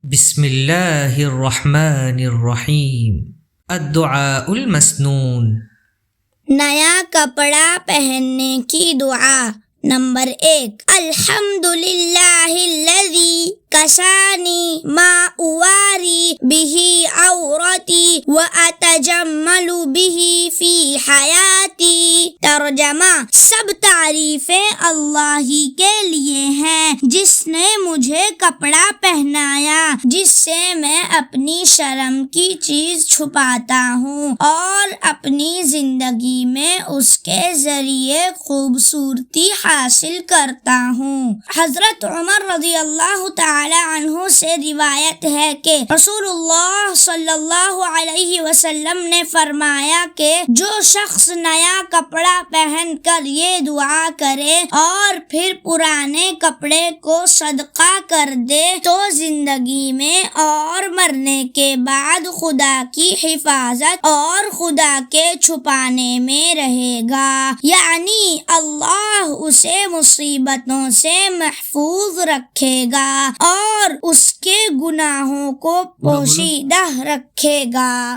بسم اللہ الرحمن الرحیم۔ الدعاء المسنون۔ نیا کپڑا پہننے کی دعا۔ نمبر 1، الحمدللہ الذی کسانی ما اواری بہ عورتی واتجمل بہ فی حیاتی۔ ترجمہ، سب تعریفیں اللہ ہی کے لیے ہیں جس نے مجھے کپڑا پہنایا جس سے میں اپنی شرم کی چیز چھپاتا ہوں اور اپنی زندگی میں اس کے ذریعے خوبصورتی حاصل کرتا ہوں۔ حضرت عمر رضی اللہ تعالی عنہ سے روایت ہے کہ رسول اللہ صلی اللہ علیہ وسلم نے فرمایا کہ جو شخص نیا کپڑا پہن کر یہ دعا کرے اور پھر پرانے کپڑے کو صدقہ کر دے تو زندگی میں اور مرنے کے بعد خدا کی حفاظت اور خدا کے چھپانے میں رہے گا، یعنی اللہ اسے مصیبتوں سے محفوظ رکھے گا اور اس کے گناہوں کو پوشیدہ رکھے گا۔